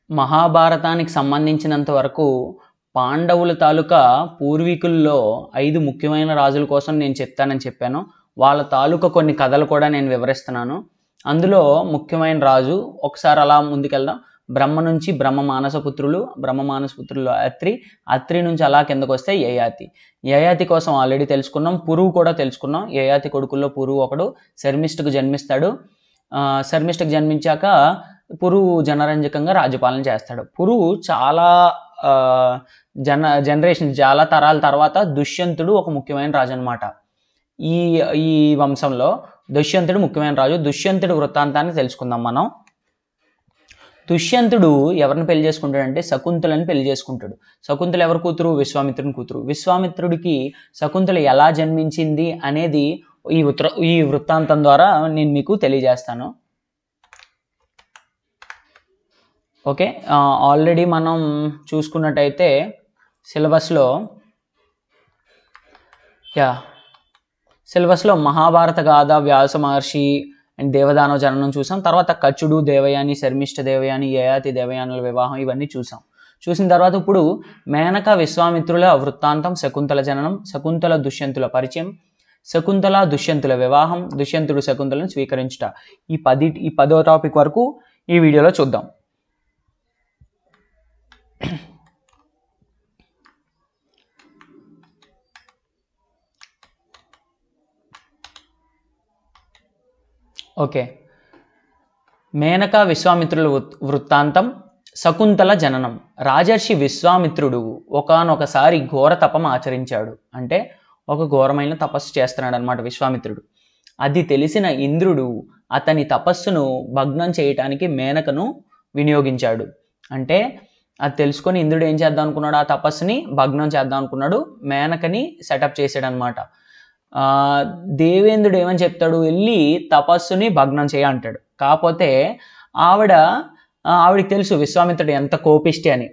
మహాభారతానికి సంబంధించినంత వరకు పాండవుల తాలూకా పూర్వీకుల్లో 5 ముఖ్యమైన రాజుల కోసం నేను చెప్తానని చెప్పాను. వాళ్ళ తాలూకా కొన్ని కథలు కూడా నేను వివరిస్తున్నాను. అందులో ముఖ్యమైన రాజు ఒకసారి అలా ముందుకెళ్దాం. బ్రహ్మ నుంచి బ్రహ్మ మానసపుత్రులు అత్రి నుంచి అలా కిందకొస్తే యయాతి. యయాతి కోసం ఆల్రెడీ తెలుసుకున్నాం. పురువు కూడా తెలుసుకున్నాం. యయాతి కొడుకుల్లో పురువు ఒకడు శర్మిష్ఠకు జన్మిస్తాడు. శర్మిష్ఠకు జన్మించాక పురువు జనరంజకంగా రాజ్యపాలన చేస్తాడు. పురువు చాలా జనరేషన్ చాలా తరాల తర్వాత దుష్యంతుడు ఒక ముఖ్యమైన రాజు అనమాట. ఈ వంశంలో దుష్యంతుడు ముఖ్యమైన రాజు. దుష్యంతుడు వృత్తాంతాన్ని తెలుసుకుందాం మనం. దుష్యంతుడు ఎవరిని పెళ్లి చేసుకుంటాడంటే శకుంతలని పెళ్లి చేసుకుంటాడు. శకుంతల ఎవరి కూతురు? విశ్వామిత్రుని కూతురు. విశ్వామిత్రుడికి శకుంతల ఎలా జన్మించింది అనేది ఈ వృత్తాంతం ద్వారా నేను మీకు తెలియజేస్తాను. ఓకే, ఆల్రెడీ మనం చూసుకున్నట్టయితే సిలబస్లో మహాభారత గాథ, వ్యాస మహర్షి అండ్ దేవదానవ జననం చూసాం. తర్వాత కచుడు, దేవయాని, శర్మిష్ఠ దేవయాని, యయాతి దేవయానుల వివాహం ఇవన్నీ చూసిన తర్వాత ఇప్పుడు మేనక విశ్వామిత్రుల వృత్తాంతం, శకుంతల జననం, శకుంతల దుష్యంతుల పరిచయం, శకుంతల దుష్యంతుల వివాహం, దుష్యంతుడు శకుంతలను స్వీకరించుట, ఈ 10వ టాపిక్ వరకు ఈ వీడియోలో చూద్దాం. ఓకే, మేనక విశ్వామిత్రుల వృత్తాంతం. శకుంతల జననం. రాజర్షి విశ్వామిత్రుడు ఒకానొకసారి ఘోర తపం ఆచరించాడు. అంటే ఒక ఘోరమైన తపస్సు చేస్తున్నాడు అనమాట విశ్వామిత్రుడు. అది తెలిసిన ఇంద్రుడు అతని తపస్సును భగ్నం చేయటానికి మేనకను వినియోగించాడు. అంటే అది తెలుసుకొని ఇంద్రుడు ఏం చేద్దాం అనుకున్నాడు? ఆ తపస్సుని భగ్నం చేద్దాం అనుకున్నాడు. మేనకని సెటప్ చేశాడు అనమాట. దేవేంద్రుడు ఏమని చెప్తాడు? వెళ్ళి తపస్సుని భగ్నం చేయ అంటాడు. కాకపోతే ఆవిడికి తెలుసు విశ్వామిత్రుడు ఎంత కోపిష్టి అని.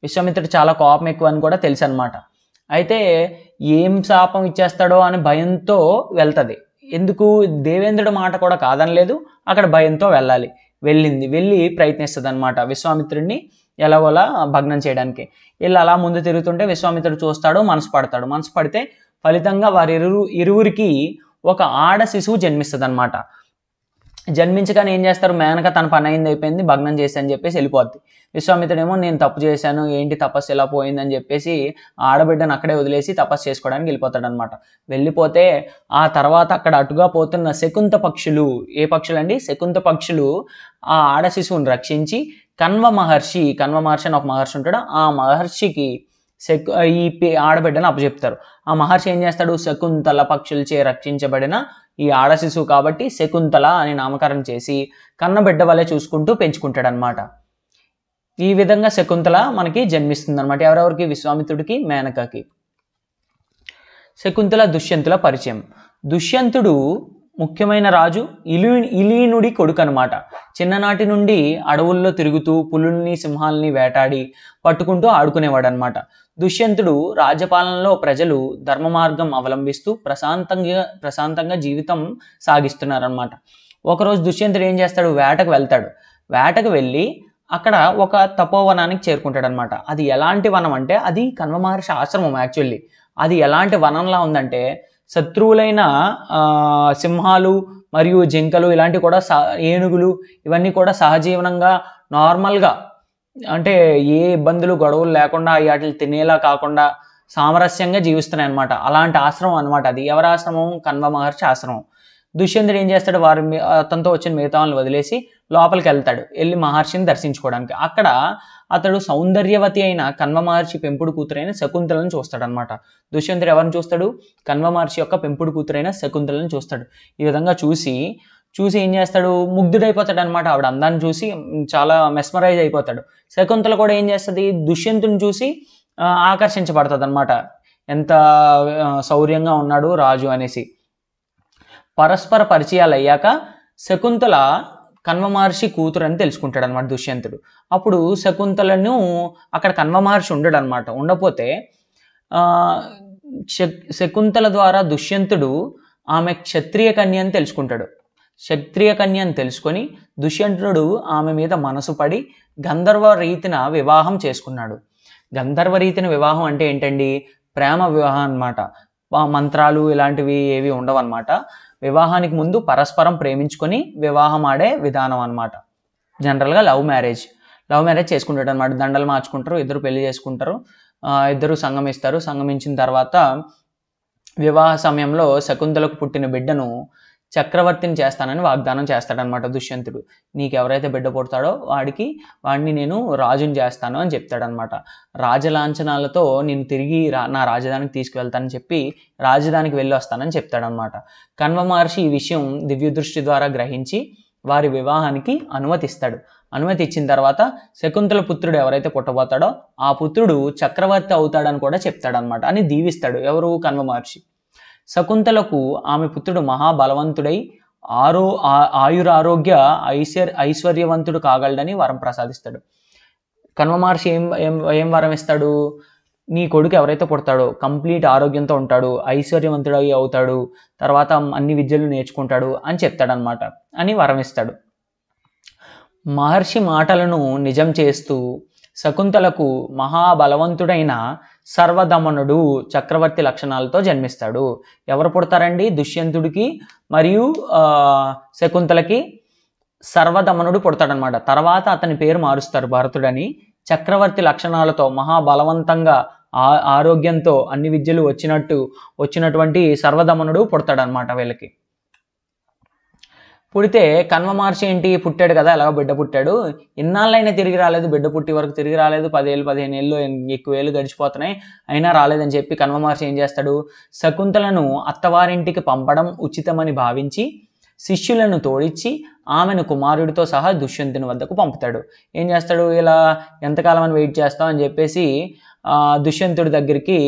విశ్వామిత్రుడు చాలా కోపం ఎక్కువ అని కూడా తెలుసు అనమాట. అయితే ఏం శాపం ఇచ్చేస్తాడో అని భయంతో వెళ్తుంది. ఎందుకు? దేవేంద్రుడి మాట కూడా కాదనలేదు, అక్కడ భయంతో వెళ్ళి ప్రయత్నిస్తుంది అనమాట విశ్వామిత్రుడిని ఎలాగోలా భగ్నం చేయడానికి. వీళ్ళు అలా ముందు తిరుగుతుంటే విశ్వామిత్రుడు చూస్తాడు, మనసు పడితే ఫలితంగా ఇరువురికి ఒక ఆడ శిశువు జన్మిస్తుంది అనమాట. జన్మించగానే ఏం చేస్తారు? మేనక తన పని అయిపోయింది, భగ్నం చేసి అని చెప్పేసి వెళ్ళిపోద్ది. విశ్వామిత్రుడేమో నేను తప్పు చేశాను, ఏంటి తపస్సు ఎలా పోయిందని చెప్పేసి ఆడబిడ్డను అక్కడే వదిలేసి తపస్సు చేసుకోవడానికి వెళ్ళిపోతాడు అనమాట. వెళ్ళిపోతే ఆ తర్వాత అక్కడ అటుగా పోతున్న శకుంత పక్షులు, ఏ పక్షులు అండి? శకుంత పక్షులు ఆ ఆడ శిశువుని రక్షించి కణ్వ మహర్షి అని ఒక మహర్షి ఉంటాడు, ఆ మహర్షికి ఈ ఆడబిడ్డను అప్పచెప్తారు. ఆ మహర్షి ఏం చేస్తాడు? శకుంతల పక్షులచే రక్షించబడిన ఈ ఆడ శిశువు కాబట్టి శకుంతల అని నామకరణం చేసి కన్నబిడ్డ వల్లే చూసుకుంటూ పెంచుకుంటాడు అనమాట. ఈ విధంగా శకుంతల మనకి జన్మిస్తుంది అనమాట. ఎవరెవరికి? విశ్వామిత్రుడికి, మేనకకి. శకుంతల దుష్యంతుల పరిచయం. దుష్యంతుడు ముఖ్యమైన రాజు, ఇలీనుడి కొడుకు అనమాట. చిన్ననాటి నుండి అడవుల్లో తిరుగుతూ పులుల్ని, సింహాలని వేటాడి పట్టుకుంటూ ఆడుకునేవాడు అనమాట. దుష్యంతుడు రాజ్యపాలనలో ప్రజలు ధర్మ మార్గం అవలంబిస్తూ ప్రశాంతంగా జీవితం సాగిస్తున్నారనమాట. ఒకరోజు దుష్యంతుడు ఏం చేస్తాడు? వేటకు వెళ్ళి అక్కడ ఒక తపోవనానికి చేరుకుంటాడు అనమాట. అది ఎలాంటి వనం అంటే అది కణ్వ మహర్షి ఆశ్రమం. యాక్చువల్లీ అది ఎలాంటి వనంలా ఉందంటే శత్రువులైన సింహాలు మరియు జింకలు ఇలాంటివి కూడా ఏనుగులు ఇవన్నీ కూడా సహజీవనంగా నార్మల్గా అంటే ఏ ఇబ్బందులు గొడవలు లేకుండా వాటిని తినేలా కాకుండా సామరస్యంగా జీవిస్తున్నాయి అనమాట. అలాంటి ఆశ్రమం అనమాట అది. ఎవరి ఆశ్రమం? కణ్వ మహర్షి ఆశ్రమం. దుష్యంతుడు ఏం చేస్తాడు? అతనితో వచ్చిన మిగతా వాళ్ళని వదిలేసి లోపలికి వెళ్ళి మహర్షిని దర్శించుకోవడానికి. అక్కడ అతడు సౌందర్యవతి అయిన కణ్వ మహర్షి పెంపుడు కూతురైన శకుంతలను చూస్తాడు అనమాట. దుష్యంతుడు ఎవరిని చూస్తాడు? కణ్వ మహర్షి యొక్క పెంపుడు కూతురైన శకుంతలను చూస్తాడు. ఈ విధంగా చూసి ఏం చేస్తాడు? ముగ్ధుడైపోతాడు అనమాట. ఆవిడ అందాన్ని చూసి చాలా మెస్మరైజ్ అయిపోతాడు. శకుంతల కూడా ఏం చేస్తుంది? దుష్యంతుని చూసి ఆకర్షించబడుతుంది అనమాట. ఎంత శౌర్యంగా ఉన్నాడు రాజు అనేసి. పరస్పర పరిచయాలు అయ్యాక శకుంతల కణ్వ మహర్షి కూతురు అని తెలుసుకుంటాడు అనమాట దుష్యంతుడు. అప్పుడు శకుంతలను అక్కడ కణ్వ మహర్షి ఉండడు అనమాట. ఉండపోతే శకుంతల ద్వారా దుష్యంతుడు ఆమె క్షత్రియ కన్య అని తెలుసుకుంటాడు. క్షత్రియ కన్య అని తెలుసుకొని దుష్యంతుడు ఆమె మీద మనసు పడి గంధర్వ రీతిన వివాహం చేసుకున్నాడు. గంధర్వ రీతిన వివాహం అంటే ఏంటండి? ప్రేమ వివాహం అన్నమాట. మంత్రాలు ఇలాంటివి ఏవి ఉండవు అన్నమాట. వివాహానికి ముందు పరస్పరం ప్రేమించుకొని వివాహం ఆడే విధానం అన్నమాట. జనరల్గా లవ్ మ్యారేజ్ చేసుకుంటాడు అనమాట. దండలు మార్చుకుంటారు, ఇద్దరు పెళ్లి చేసుకుంటారు, ఇద్దరు సంగమిస్తారు. సంగమించిన తర్వాత వివాహ సమయంలో శకుంతలకు పుట్టిన బిడ్డను చక్రవర్తిని చేస్తానని వాగ్దానం చేస్తాడనమాట దుష్యంతుడు. నీకు ఎవరైతే బిడ్డ పుడతాడో వాడిని నేను రాజుని చేస్తాను అని చెప్తాడనమాట. రాజలాంఛనాలతో నేను తిరిగి నా రాజధానికి తీసుకువెళ్తానని చెప్పి రాజధానికి వెళ్ళి వస్తానని చెప్తాడనమాట. కణ్వ మహర్షి ఈ విషయం దివ్య దృష్టి ద్వారా గ్రహించి వారి వివాహానికి అనుమతిస్తాడు. అనుమతి ఇచ్చిన తర్వాత శకుంతల పుత్రుడు ఎవరైతే పుట్టబోతాడో ఆ పుత్రుడు చక్రవర్తి అవుతాడని కూడా చెప్తాడనమాట, అని దీవిస్తాడు. ఎవరు? కణ్వ మహర్షి. శకుంతలకు ఆమె పుత్రుడు మహాబలవంతుడై ఆయురారోగ్య ఐశ్వర్యవంతుడు కాగలడని వరం ప్రసాదిస్తాడు. కణ్వ మహర్షి ఏం వరం ఇస్తాడు? నీ కొడుకు ఎవరైతే పుడతాడో కంప్లీట్ ఆరోగ్యంతో ఉంటాడు, ఐశ్వర్యవంతుడై అవుతాడు, తర్వాత అన్ని విద్యలు నేర్చుకుంటాడు అని చెప్తాడనమాట, అని వరం ఇస్తాడు. మహర్షి మాటలను నిజం చేస్తూ శకుంతలకు మహాబలవంతుడైన సర్వదమనుడు చక్రవర్తి లక్షణాలతో జన్మిస్తాడు. ఎవరు పుడతారండి? దుష్యంతుడికి మరియు శకుంతలకి సర్వదమనుడు పుడతాడనమాట. తర్వాత అతని పేరు మారుస్తారు భరతుడని. చక్రవర్తి లక్షణాలతో మహాబలవంతంగా ఆరోగ్యంతో అన్ని విద్యలు వచ్చినటువంటి సర్వదమనుడు పుడతాడనమాట వీళ్ళకి. పుడితే కణ్వ మహర్షి ఏంటి? పుట్టాడు కదా, ఎలాగో బిడ్డ పుట్టాడు, ఇన్నాళ్ళైనా తిరిగి రాలేదు, బిడ్డ పుట్టి వరకు తిరిగి రాలేదు, 10 ఏళ్ళు 15 ఏళ్ళు ఎక్కువ ఏళ్ళు గడిచిపోతున్నాయి, అయినా రాలేదని చెప్పి కణ్వ మహర్షి ఏం చేస్తాడు? శకుంతలను అత్తవారింటికి పంపడం ఉచితమని భావించి శిష్యులను తోడిచ్చి ఆమెను కుమారుడితో సహా దుష్యంతుని వద్దకు పంపుతాడు. ఏం చేస్తాడు? ఇలా ఎంతకాలం అని వెయిట్ చేస్తాం అని చెప్పేసి దుష్యంతుడి దగ్గరికి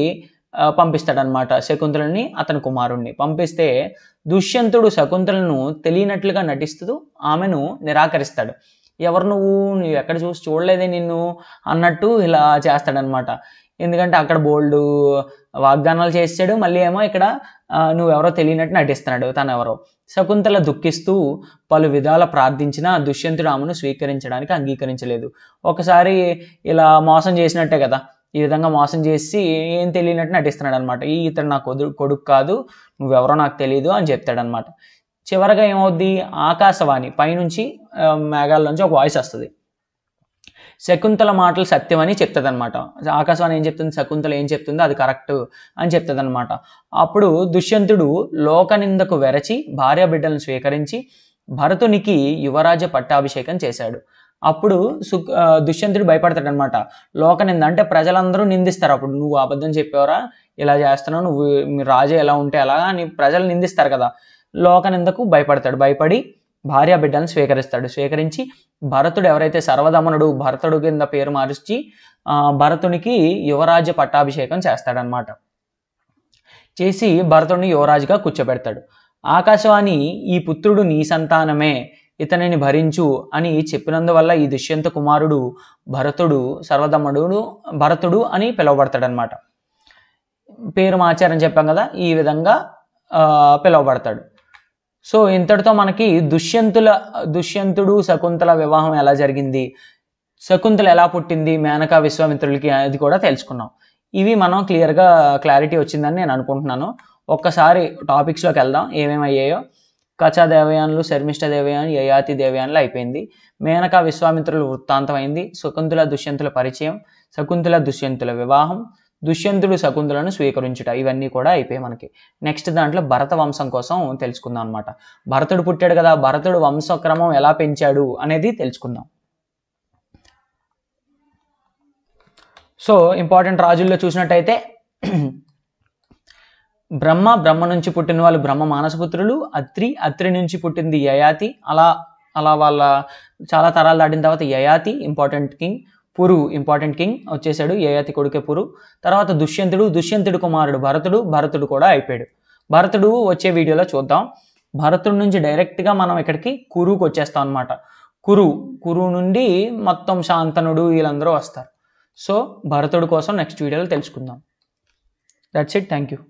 పంపిస్తాడనమాట శకుంతలని, అతని కుమారుణ్ణి. పంపిస్తే దుష్యంతుడు శకుంతలను తెలియనట్లుగా నటిస్తూ ఆమెను నిరాకరిస్తాడు. ఎవరు నువ్వు ఎక్కడ చూడలేదే నిన్ను అన్నట్టు ఇలా చేస్తాడనమాట. ఎందుకంటే అక్కడ బోల్డ్ వాగ్దానాలు చేసాడు, మళ్ళీ ఏమో ఇక్కడ నువ్వెవరో తెలియనట్టు నటిస్తున్నాడు తనెవరో. శకుంతల దుఃఖిస్తూ పలు విధాల ప్రార్థించినా దుష్యంతుడు ఆమెను స్వీకరించడానికి అంగీకరించలేదు. ఒకసారి ఇలా మోసం చేసినట్టే కదా, ఈ విధంగా మోసం చేసి ఏం తెలియనట్టు నటిస్తున్నాడు అనమాట. ఇతడు నా కొడుకు కాదు, నువ్వెవరో నాకు తెలియదు అని చెప్తాడనమాట. చివరగా ఏమవుద్ది? ఆకాశవాణి పైనుంచి మేఘాల్లోంచి ఒక వాయిస్ వస్తుంది. శకుంతల మాటలు సత్యమని చెప్తుంది అనమాట. ఆకాశవాణి ఏం చెప్తుంది? శకుంతల ఏం చెప్తుందో అది కరెక్ట్ అని చెప్తుంది అనమాట. అప్పుడు దుష్యంతుడు లోకనిందకు వెరచి భార్య బిడ్డలను స్వీకరించి భరతునికి యువరాజ పట్టాభిషేకం చేశాడు. అప్పుడు దుష్యంతుడు భయపడతాడు అనమాట. లోకనింద అంటే ప్రజలందరూ నిందిస్తారు. అప్పుడు నువ్వు అబద్ధం చెప్పేవరా, ఇలా చేస్తున్నావు, నువ్వు మీ రాజు ఎలా ఉంటే ఎలా అని ప్రజలు నిందిస్తారు కదా. లోకనిందకు భయపడతాడు. భయపడి భార్య బిడ్డలను స్వీకరించి భరతుడు ఎవరైతే సర్వదమనుడు, భరతుడు కింద పేరు మార్చి భరతునికి యువరాజ్య పట్టాభిషేకం చేస్తాడనమాట. చేసి భరతుడిని యువరాజుగా కూర్చోబెడతాడు. ఆకాశవాణి ఈ పుత్రుడు నీ సంతానమే, ఇతనిని భరించు అని చెప్పినందువల్ల ఈ దుష్యంత కుమారుడు భరతుడు భరతుడు అని పిలువబడతాడనమాట. పేరు మార్చారని చెప్పాం కదా, ఈ విధంగా పిలువబడతాడు. సో ఇంతటితో మనకి దుష్యంతుడు శకుంతల వివాహం ఎలా జరిగింది, శకుంతల ఎలా పుట్టింది మేనకా విశ్వామిత్రులకి, అది కూడా తెలుసుకున్నాం. ఇవి మనం క్లారిటీ వచ్చిందని నేను అనుకుంటున్నాను. ఒక్కసారి టాపిక్స్లోకి వెళ్దాం ఏమేమి అయ్యాయో. కచా దేవయానులు, శర్మిష్ఠ దేవయాని, యయాతి దేవయానులు అయిపోయింది. మేనకా విశ్వామిత్రులు వృత్తాంతం అయింది. శకుంతల దుష్యంతుల పరిచయం, శకుంతల దుష్యంతుల వివాహం, దుష్యంతుడు శకుంతలను స్వీకరించుట, ఇవన్నీ కూడా అయిపోయాయి మనకి. నెక్స్ట్ దాంట్లో భరత వంశం కోసం తెలుసుకుందాం అనమాట. భరతుడు పుట్టాడు కదా, భరతుడు వంశక్రమం ఎలా పెంచాడు అనేది తెలుసుకుందాం. సో ఇంపార్టెంట్ రాజుల్లో చూసినట్టయితే బ్రహ్మ నుంచి పుట్టిన వాళ్ళు బ్రహ్మ మానసపుత్రులు, అత్రి నుంచి పుట్టింది యయాతి. అలా వాళ్ళ చాలా తరాలు దాటిన తర్వాత Yayati important king, Puru important king వచ్చేసాడు, యయాతి కొడుకే పురు. తర్వాత దుష్యంతుడు కుమారుడు భరతుడు కూడా అయిపోయాడు. భరతుడు వచ్చే వీడియోలో చూద్దాం. భరతుడి నుంచి డైరెక్ట్గా మనం ఇక్కడికి కురుకు వచ్చేస్తాం అనమాట. కురు నుండి మొత్తం శాంతనుడు వీళ్ళందరూ వస్తారు. సో భరతుడు కోసం నెక్స్ట్ వీడియోలో తెలుసుకుందాం. That's it. Thank you.